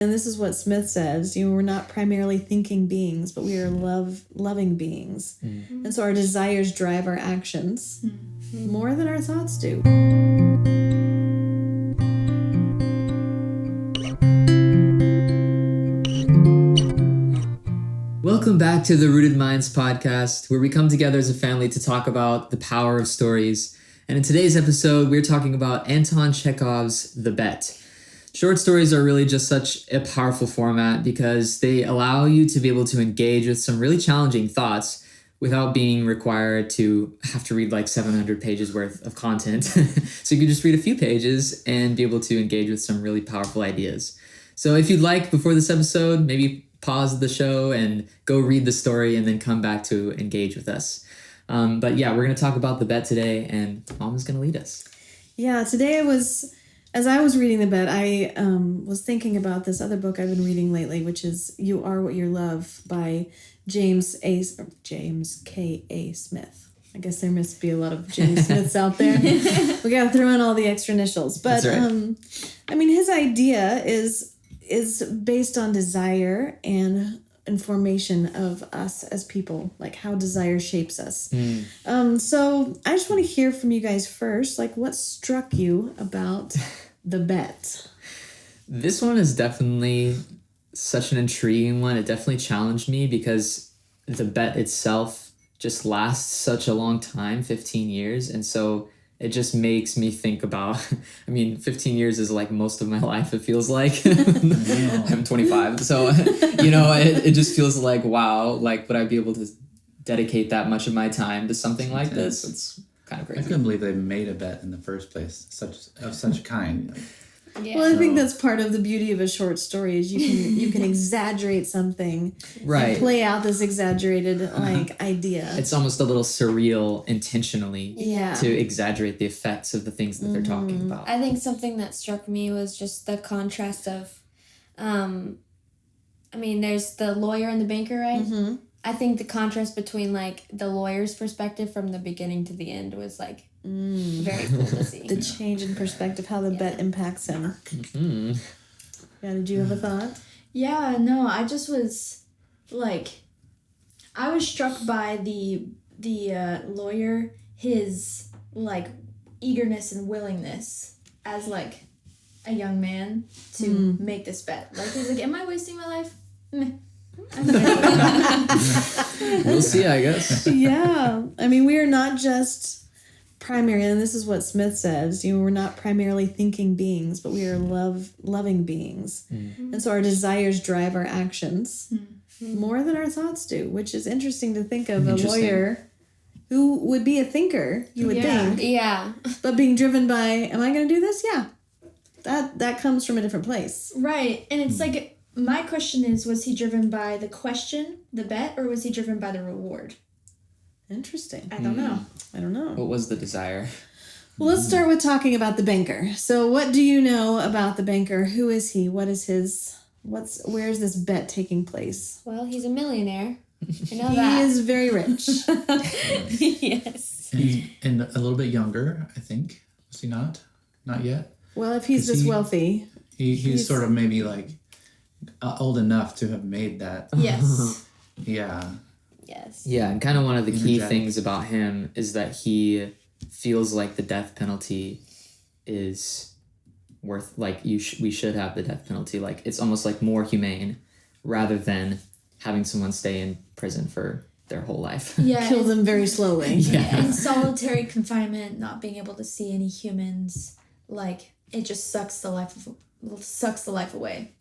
And this is what Smith says, we're not primarily thinking beings, but we are loving beings. Mm-hmm. And so our desires drive our actions more than our thoughts do. Welcome back to the Rooted Minds podcast, where we come together as a family to talk about the power of stories. And in today's episode, we're talking about Anton Chekhov's The Bet. Short stories are really just such a powerful format because they allow you to be able to engage with some really challenging thoughts without being required to have to read like 700 pages worth of content. So you can just read a few pages and be able to engage with some really powerful ideas. So if you'd like, before this episode, maybe pause the show and go read the story and then come back to engage with us. But yeah, we're going to talk about The Bet today, and Mom is going to lead us. Yeah, today as I was reading The Bet, I was thinking about this other book I've been reading lately, which is You Are What You Love by James K.A. Smith. I guess there must be a lot of James Smiths out there. We got to throw in all the extra initials. But, right. His idea is based on desire and formation of us as people, like how desire shapes us. So I just want to hear from you guys first, like what struck you about The Bet? This one is definitely such an intriguing one. It definitely challenged me because The Bet itself just lasts such a long time, 15 years. And so it just makes me think about, 15 years is like most of my life, it feels like. I'm 25. So, it just feels like, wow, like would I be able to dedicate that much of my time to something like this? It's kind of crazy. I couldn't believe they made a bet in the first place, such a kind. Yeah. Well, I think that's part of the beauty of a short story is you can exaggerate something, right? And play out this exaggerated idea. It's almost a little surreal intentionally, to exaggerate the effects of the things that they're talking about. I think something that struck me was just the contrast of, there's the lawyer and the banker, right? Mm-hmm. I think the contrast between like the lawyer's perspective from the beginning to the end was like very cool to see. The change in perspective, how the bet impacts him. Mm-hmm. Yeah, did you have a thought? Yeah, no, I just was like, I was struck by the lawyer, his like eagerness and willingness as like a young man to make this bet. Like he's like, am I wasting my life? Meh. We'll see, I guess. Yeah. We are not just primary, and this is what Smith says, we're not primarily thinking beings, but we are loving beings. Mm-hmm. And so our desires drive our actions more than our thoughts do, which is interesting to think of a lawyer who would be a thinker, you would think. Yeah. But being driven by, am I going to do this? Yeah. That comes from a different place. Right. And it's like, my question is, was he driven by the question, the bet, or was he driven by the reward? Interesting. I don't know. What was the desire? Well, let's start with talking about the banker. So what do you know about the banker? Who is he? What is where's this bet taking place? Well, he's a millionaire. I know he that. He is very rich. Yes. And a little bit younger, I think. Was he not? Not yet? Well, if he's this wealthy. He's sort of maybe like old enough to have made that. Yes. Yeah. Yes. Yeah, and kind of one of the key things about him is that he feels like the death penalty is worth, like we should have the death penalty. Like it's almost like more humane rather than having someone stay in prison for their whole life. Yeah. Kill them very slowly. Yeah. In solitary confinement, not being able to see any humans, like it just sucks the life away.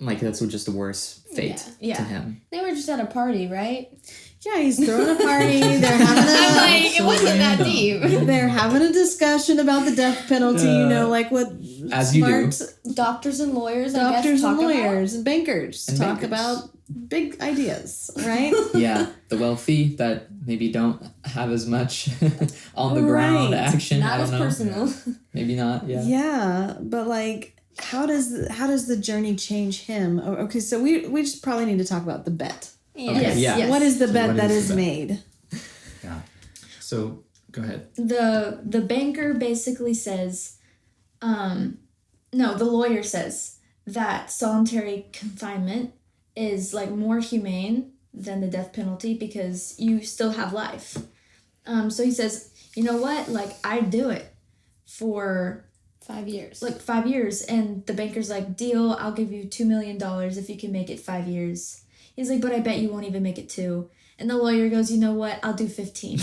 Like that's just a worse fate to him. They were just at a party, right? Yeah, he's throwing a party. They're having it wasn't that deep. They're having a discussion about the death penalty, like what as smart doctors and lawyers, and bankers talk about big ideas, right? Yeah, the wealthy that maybe don't have as much on the ground action. Not as personal. Maybe not. Yeah. Yeah, but like. How does the journey change him? Okay, so we just probably need to talk about the bet. Yeah. Okay, yes. What is the bet that is made? Yeah. So go ahead. The banker basically says, no, the lawyer says that solitary confinement is like more humane than the death penalty because you still have life. So he says, you know what? Like, I'd do it for 5 years. like 5 years. And the banker's like, deal, I'll give you $2 million if you can make it 5 years. He's like, but I bet you won't even make it 2. And the lawyer goes, you know what? I'll do 15.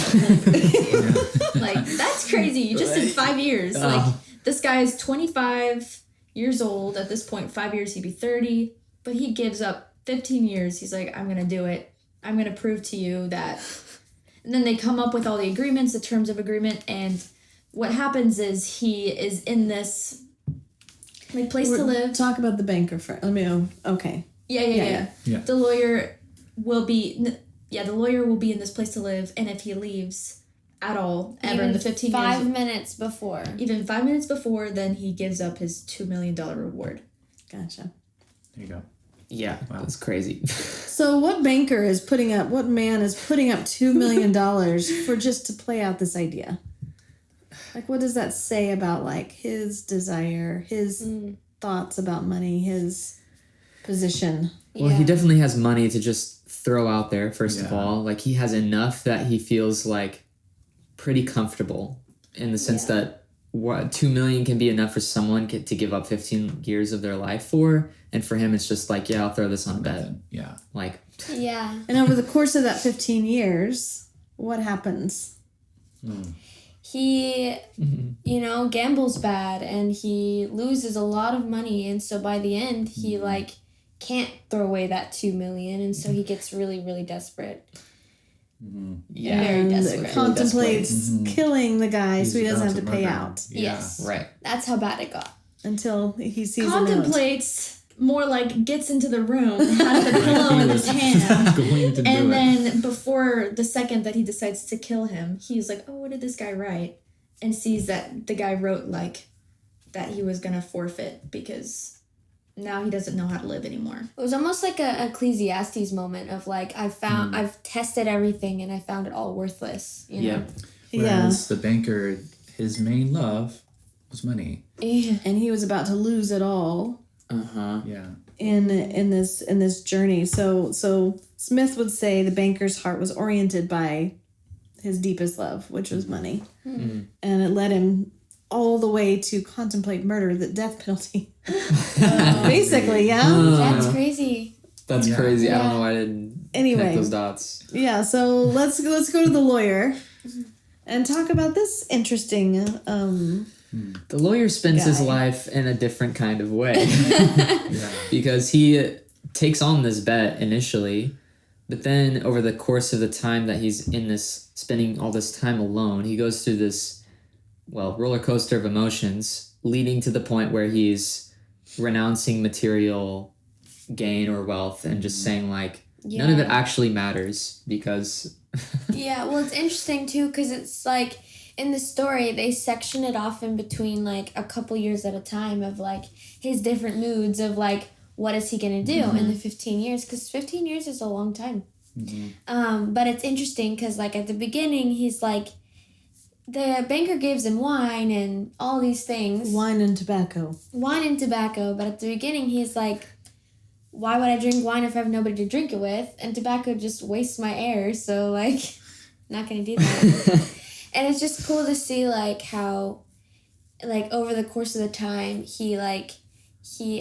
Like, that's crazy. You just did 5 years. Like, this guy is 25 years old at this point. 5 years, he'd be 30. But he gives up 15 years. He's like, I'm going to do it. I'm going to prove to you that. And then they come up with all the agreements, the terms of agreement. And what happens is he is in this like place to live. Talk about the banker first. Okay. Yeah. The lawyer will be in this place to live, and if he leaves at all, ever in the 15 years. 5 minutes before. Even 5 minutes before, then he gives up his $2 million reward. Gotcha. There you go. Yeah, Wow. that's crazy. So what man is putting up $2 million for just to play out this idea? Like, what does that say about, like, his desire, his thoughts about money, his position? Well, he definitely has money to just throw out there, first of all. Like, he has enough that he feels, like, pretty comfortable in the sense that $2 million can be enough for someone to give up 15 years of their life for. And for him, it's just like, I'll throw this on a bet. Yeah. Like, Yeah. And over the course of that 15 years, what happens? He, gambles bad and he loses a lot of money. And so by the end, he, can't throw away that $2 million. And so he gets really, really desperate. yeah. Very desperate. Contemplates killing the guy so he doesn't have to pay out Yeah. Yes. Right. That's how bad it got. until he sees a note. Contemplates, more like gets into the room, has the pillow in his hand. Going to do And it. then before the second that he decides to kill him, he's like, oh, what did this guy write? And sees that the guy wrote, like, that he was going to forfeit because now he doesn't know how to live anymore. It was almost like a Ecclesiastes moment of, like, I've tested everything and I found it all worthless, you know? Whereas the banker, his main love was money. Yeah. And he was about to lose it all Yeah. in this journey. So Smith would say the banker's heart was oriented by his deepest love, which was money. And it led him all the way to contemplate murder, the death penalty. Basically, yeah. That's crazy. That's Yeah. crazy. I don't Yeah. know why I didn't Anyway. connect those dots. Yeah, so let's go to the lawyer and talk about this interesting The lawyer spends his Guy. life in a different kind of way Yeah. because he takes on this bet initially, but then over the course of the time that he's in this, spending all this time alone, he goes through this, roller coaster of emotions, leading to the point where he's renouncing material gain or wealth and just saying, like, none of it actually matters because... Yeah, well, it's interesting, too, because it's, like, in the story, they section it off in between, like, a couple years at a time of, like, his different moods of, like, what is he going to do in the 15 years? Because 15 years is a long time. But it's interesting because, like, at the beginning, he's, like, the banker gives him wine and all these things. wine and tobacco. Wine and tobacco. But at the beginning, he's, like, why would I drink wine if I have nobody to drink it with? And tobacco just wastes my air, so, like, not going to do that. And it's just cool to see, like, how, like, over the course of the time, he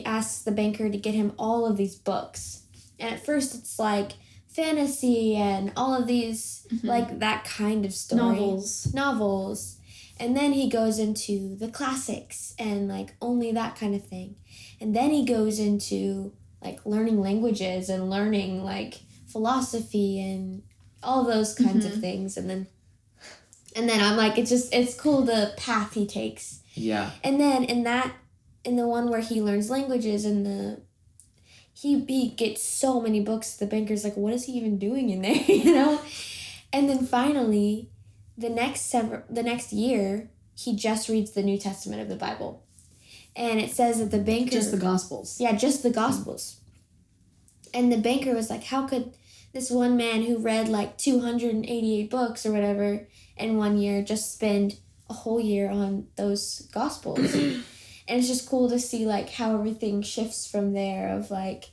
asks the banker to get him all of these books. And at first it's, like, fantasy and all of these, like, that kind of story. Novels. And then he goes into the classics and, like, only that kind of thing. And then he goes into, like, learning languages and learning, like, philosophy and all those kinds of things. And then I'm like, it's cool the path he takes. Yeah. And then in the one where he learns languages and he gets so many books, the banker's like, what is he even doing in there, you know? And then finally, the next year, he just reads the New Testament of the Bible. And it says that the banker... Just the Gospels. Yeah, just the Gospels. And the banker was like, how could this one man who read like 288 books or whatever in 1 year just spend a whole year on those Gospels? And it's just cool to see like how everything shifts from there of like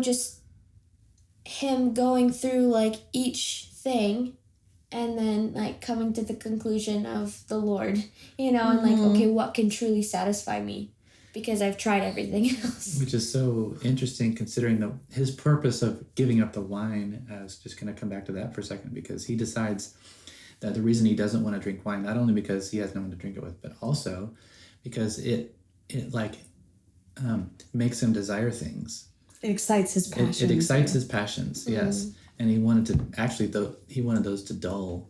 just him going through like each thing and then like coming to the conclusion of the Lord, and like, okay, what can truly satisfy me? Because I've tried everything else. Which is so interesting considering his purpose of giving up the wine. I was just going to come back to that for a second, because he decides that the reason he doesn't want to drink wine, not only because he has no one to drink it with, but also because it makes him desire things. It excites his passions. It excites his passions, yes. And he wanted those to dull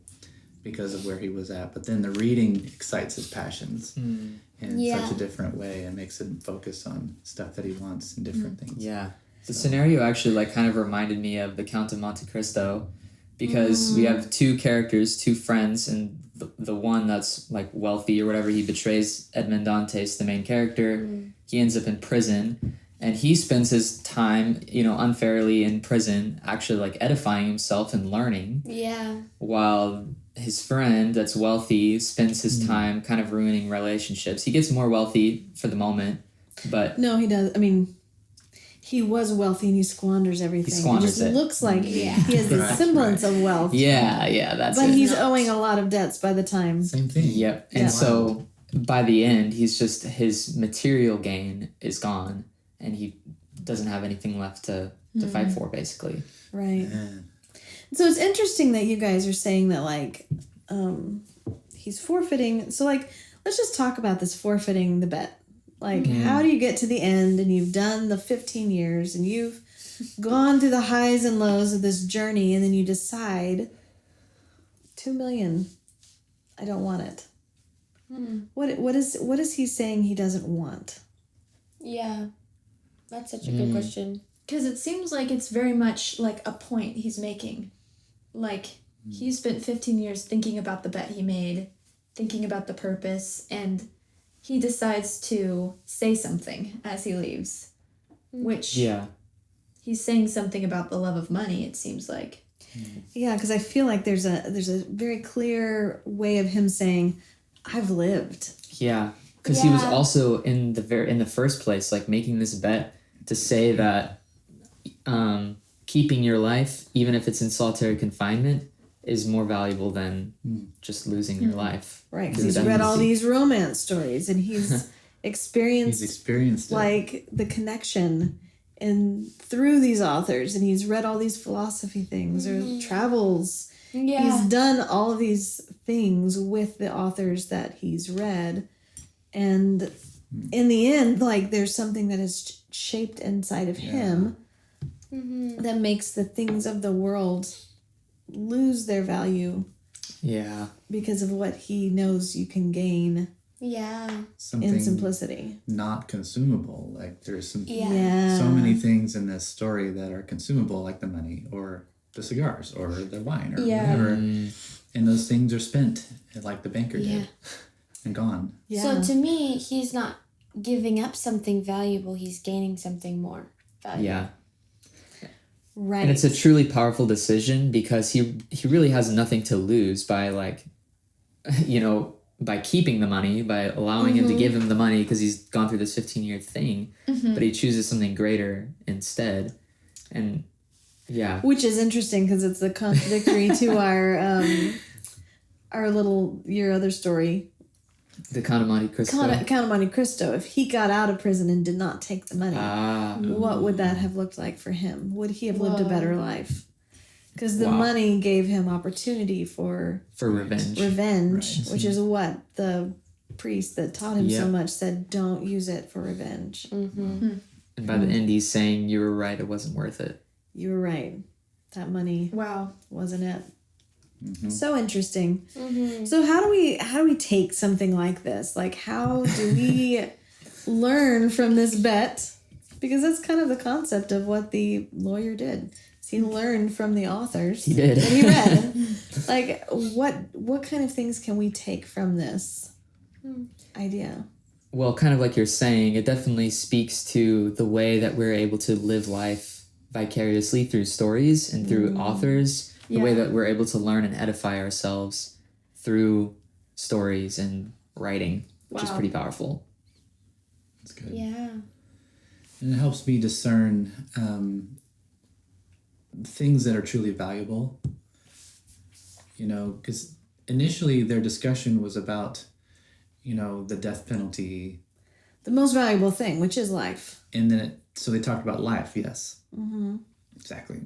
because of where he was at. But then the reading excites his passions in such a different way and makes him focus on stuff that he wants and different things. Yeah. The scenario actually like kind of reminded me of the Count of Monte Cristo, because we have two characters, two friends, and the one that's like wealthy or whatever, he betrays Edmond Dantes, the main character. He ends up in prison. And he spends his time, unfairly in prison, actually like edifying himself and learning. Yeah. While his friend that's wealthy spends his time kind of ruining relationships. He gets more wealthy for the moment, but... No, he does. I mean, he was wealthy and he squanders everything. He squanders it. Just looks like he has the semblance of wealth. Yeah, that's but it. he's owing a lot of debts by the time. Same thing. Yep. And so by the end, his material gain is gone. And he doesn't have anything left to fight for, basically. Right. Yeah. So it's interesting that you guys are saying that, like, he's forfeiting. So, like, let's just talk about this forfeiting the bet. Like, how do you get to the end and you've done the 15 years and you've gone through the highs and lows of this journey, and then you decide, $2 million, I don't want it. What is he saying he doesn't want? Yeah. That's such a good question. Because it seems like it's very much like a point he's making. Like, he spent 15 years thinking about the bet he made, thinking about the purpose, and he decides to say something as he leaves. Which, he's saying something about the love of money, it seems like. Yeah, because I feel like there's a very clear way of him saying, I've lived. Yeah, because he was also in the first place, like, making this bet to say that keeping your life, even if it's in solitary confinement, is more valuable than just losing your life. Right, because he's read all these romance stories and he's experienced like the connection through these authors, and he's read all these philosophy things or travels. Yeah. He's done all of these things with the authors that he's read, and in the end, like, there's something that is shaped inside of him that makes the things of the world lose their value. Yeah. Because of what he knows you can gain. Yeah. Something in simplicity. Not consumable. Like, there's so many things in this story that are consumable, like the money or the cigars or the wine or whatever. And those things are spent, like the banker did. And gone. Yeah. So to me, he's not giving up something valuable, he's gaining something more valuable. Yeah. Right. And it's a truly powerful decision, because he really has nothing to lose by, like, by keeping the money, by allowing him to give him the money, because he's gone through this 15-year thing, but he chooses something greater instead. And which is interesting, because it's the contradictory to your other story. The Count of Monte Cristo. Count of Monte Cristo. If he got out of prison and did not take the money, what would that have looked like for him? Would he have lived a better life? Because the money gave him opportunity for revenge. Right. Which is what the priest that taught him so much said, don't use it for revenge. And by the end, he's saying, you were right, it wasn't worth it. You were right. That money wasn't it. So interesting. So how do we take something like this? Like, how do we learn from this bet? Because that's kind of the concept of what the lawyer did. He learned from the authors. He did. That he read. Like, what kind of things can we take from this idea? Well, kind of like you're saying, it definitely speaks to the way that we're able to live life vicariously through stories and through authors. The way that we're able to learn and edify ourselves through stories and writing. which is Wow. pretty powerful. That's good. Yeah. And it helps me discern things that are truly valuable. You know, because initially their discussion was about, you know, the death penalty. The most valuable thing, which is life. And then so they talked about life, yes. Mm-hmm. Exactly.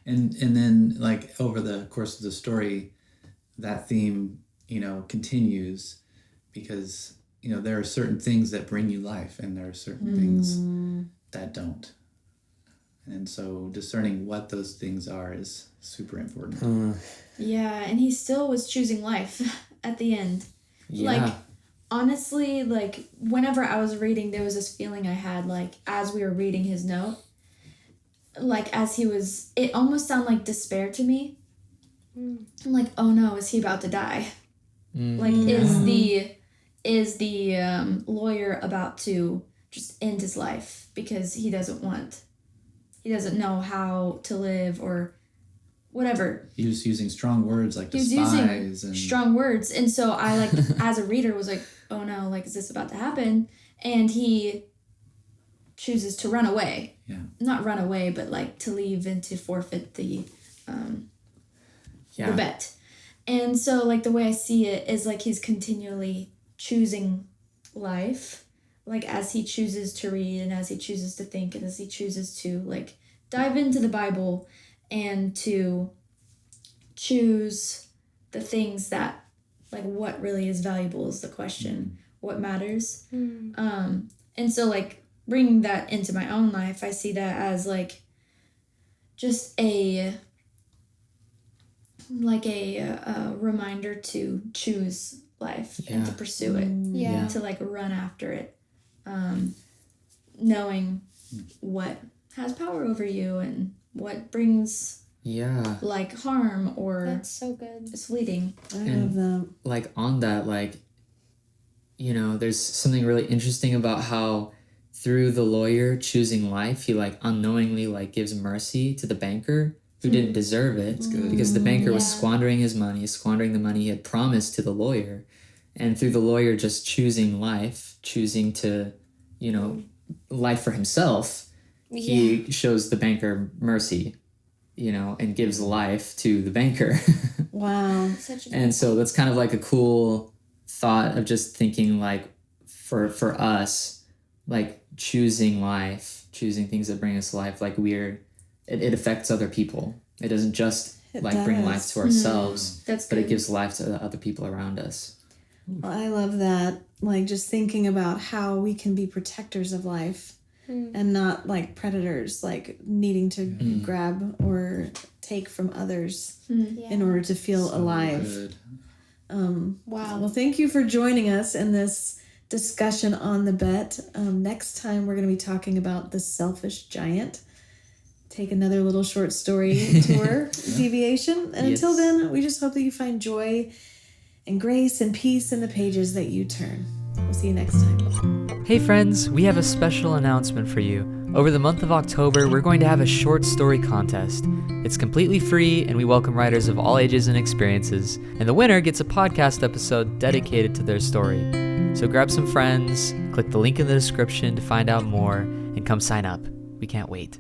And then, like, over the course of the story, that theme, you know, continues because, you know, there are certain things that bring you life and there are certain things that don't. And so discerning what those things are is super important. Yeah, and he still was choosing life at the end. Yeah. Like, honestly, like, whenever I was reading, there was this feeling I had, like, as we were reading his note, like, as he was, it almost sounded like despair to me. I'm like, oh no, is he about to die? Like, is the lawyer about to just end his life because he doesn't know how to live or whatever. He was using strong words like He was despise using and strong words. And so I, like, as a reader, was like, oh no, like, is this about to happen? And he chooses to run away. Yeah. Not run away, but, like, to leave and to forfeit the bet. And so, like, the way I see it is, like, he's continually choosing life. Like, as he chooses to read and as he chooses to think and as he chooses to, like, dive into the Bible and to choose the things that, like, what really is valuable is the question. What matters? And so, like, bringing that into my own life, I see that as, like, just a reminder to choose life and to pursue it. Yeah. To, like, run after it. Knowing what has power over you and what brings like harm or That's so good. is fleeting. I love that. Like on that, like, you know, there's something really interesting about how through the lawyer choosing life, he like unknowingly like gives mercy to the banker who didn't deserve it because the banker was squandering his money, squandering the money he had promised to the lawyer. And through the lawyer just choosing life, choosing to, you know, life for himself, he shows the banker mercy, you know, and gives life to the banker. Wow. Such a And so that's kind of like a cool thought of just thinking like for us, like choosing life, choosing things that bring us life, like it affects other people. It doesn't just bring life to ourselves, That's but good. it gives life to the other people around us. Well, I love that. Like, just thinking about how we can be protectors of life and not like predators, like needing to grab or take from others in order to feel so alive. good. Wow. Well, thank you for joining us in this discussion on the bet. Next time, we're going to be talking about The Selfish Giant. Take another little short story tour deviation. And until then, we just hope that you find joy and grace and peace in the pages that you turn. We'll see you next time. Hey friends, we have a special announcement for you. Over the month of October, we're going to have a short story contest. It's completely free, and we welcome writers of all ages and experiences. And the winner gets a podcast episode dedicated to their story. So grab some friends, click the link in the description to find out more, and come sign up. We can't wait.